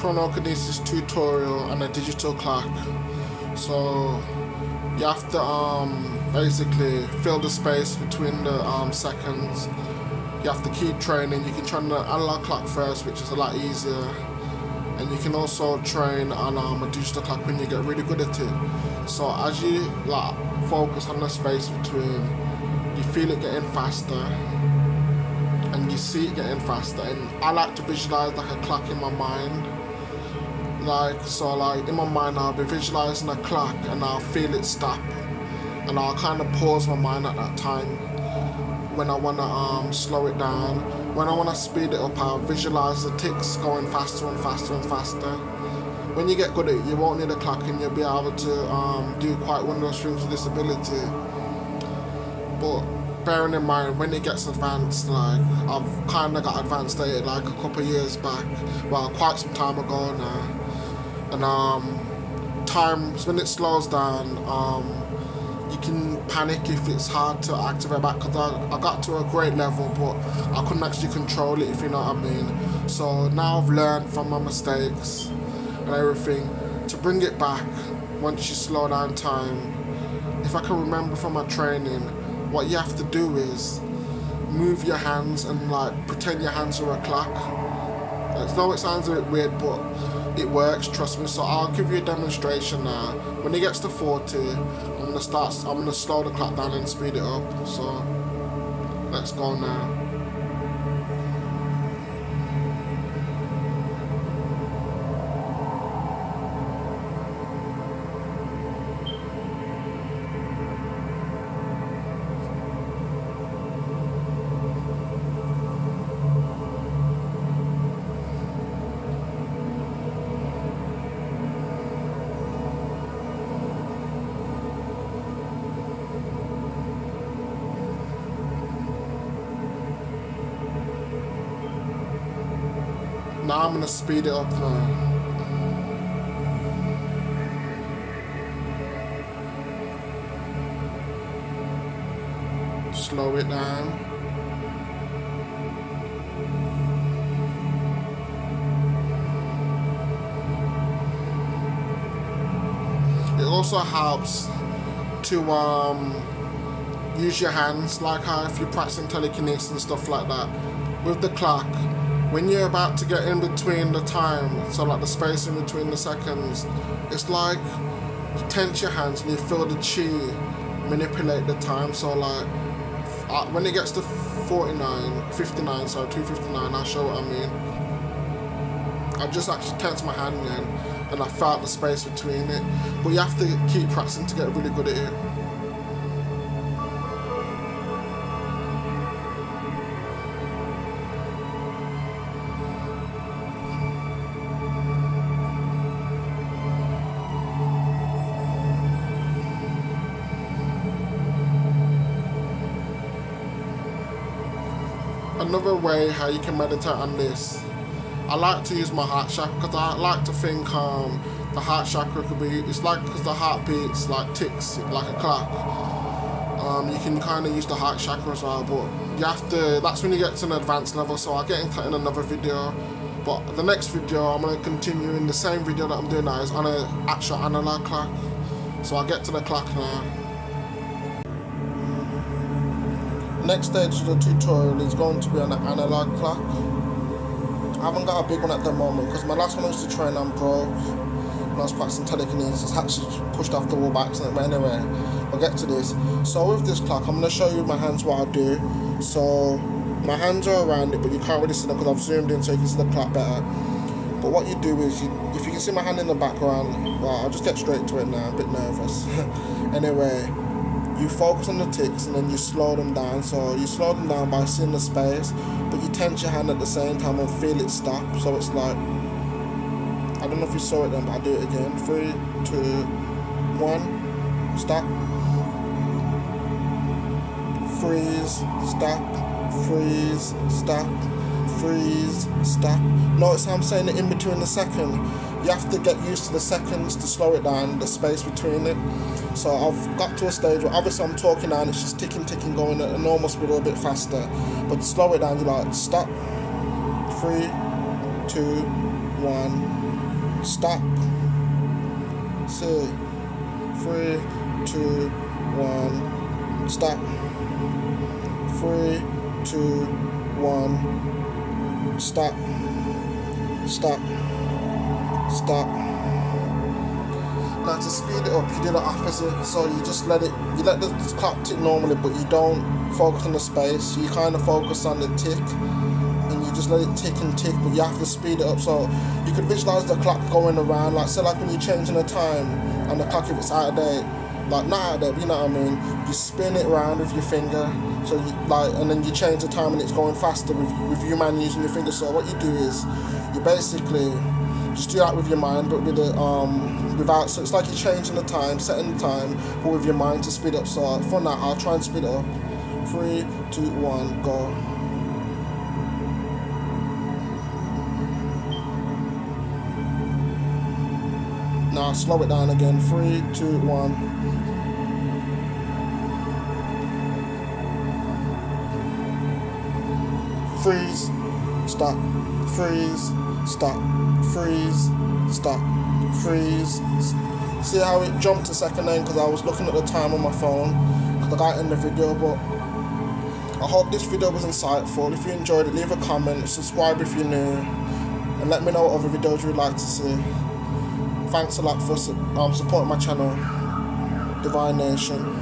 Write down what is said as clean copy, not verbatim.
Chronokinesis tutorial and a digital clock. So you have to basically fill the space between the seconds. You have to keep training. You can train the analog clock first, which is a lot easier, and you can also train on a digital clock when you get really good at it. So as you focus on the space between, you feel it getting faster and you see it getting faster, and I like to visualize like a clock in my mind. So in my mind I'll be visualizing a clock and I'll feel it stop, and I'll kind of pause my mind at that time when I want to slow it down. When I want to speed it up, I'll visualize the ticks going faster and faster and faster. When you get good at it, you won't need a clock and you'll be able to do quite wondrous things with this ability. But bearing in mind, when it gets advanced, I've kind of got advanced at it a couple of years back, well, quite some time ago now. And times when it slows down, you can panic if it's hard to activate back, because I got to a great level but I couldn't actually control it, if you know what I mean. So now I've learned from my mistakes and everything to bring it back once you slow down time. If I can remember from my training, what you have to do is move your hands and pretend your hands are a clock. I know it sounds a bit weird, but it works, trust me. So I'll give you a demonstration now. When it gets to 40, I'm gonna slow the clock down and speed it up. So let's go now. Now I'm going to speed it up now. Slow it down. It also helps to use your hands, like how if you're practicing telekinesis and stuff like that. With the clock, when you're about to get in between the time, so the space in between the seconds, it's like you tense your hands and you feel the chi manipulate the time. So when it gets to 259, I'll show what I mean. I just actually tensed my hand then and I felt the space between it. But you have to keep practicing to get really good at it. Another way how you can meditate on this, I like to use my heart chakra, because I like to think the heart chakra could be, it's because the heart beats ticks like a clock. You can kind of use the heart chakra as well, but you have to, that's when you get to an advanced level. So I'll get into that in another video. But the next video I'm going to continue in the same video that I'm doing now is on an actual analog clock. So I'll get to the clock now. Next stage of the tutorial is going to be on an analog clock. I haven't got a big one at the moment because my last one I used to train on broke when I was practicing telekinesis. Actually pushed off the wall by accident, but anyway, I'll get to this. So with this clock, I'm going to show you my hands what I do. So my hands are around it, but you can't really see them because I've zoomed in so you can see the clock better. But what you do is, if you can see my hand in the background, well, I'll just get straight to it now, I'm a bit nervous. Anyway, you focus on the ticks and then you slow them down. So you slow them down by seeing the space, but you tense your hand at the same time and feel it stop. So it's like, I don't know if you saw it then, but I'll do it again. 3, 2, 1, stop. Freeze, stop, freeze, stop, freeze, stop. Notice how I'm saying it in between the second. You have to get used to the seconds to slow it down, the space between it. So I've got to a stage where obviously I'm talking now and it's just ticking, going at a normal speed or a bit faster. But to slow it down, you're like, stop, 3, 2, 1, stop. See, 3, 2, 1, stop. 3, 2, 1, stop. Stop. Stop. Now to speed it up, you do the opposite. So you just let the clock tick normally, but you don't focus on the space. You kind of focus on the tick, and you just let it tick and tick. But you have to speed it up, so you could visualize the clock going around. Like, say, like when you're changing the time and the clock, if it's out of date, like not out of date, but you know what I mean. You spin it around with your finger, so you like, and then you change the time, and it's going faster with your man using your finger. So what you do is you basically just do that with your mind, but with it without. So it's like you're changing the time, setting the time, but with your mind to speed up. So for now, I'll try and speed it up. 3, 2, 1, go. Now slow it down again. 3, 2, 1. Freeze. Stop. Freeze. Stop. Freeze. Stop. Freeze. See how it jumped a second then, because I was looking at the time on my phone because I got it in the video. But I hope this video was insightful. If you enjoyed it, leave a comment, subscribe if you're new, and let me know what other videos you'd like to see. Thanks a lot for supporting my channel. Divine Nation.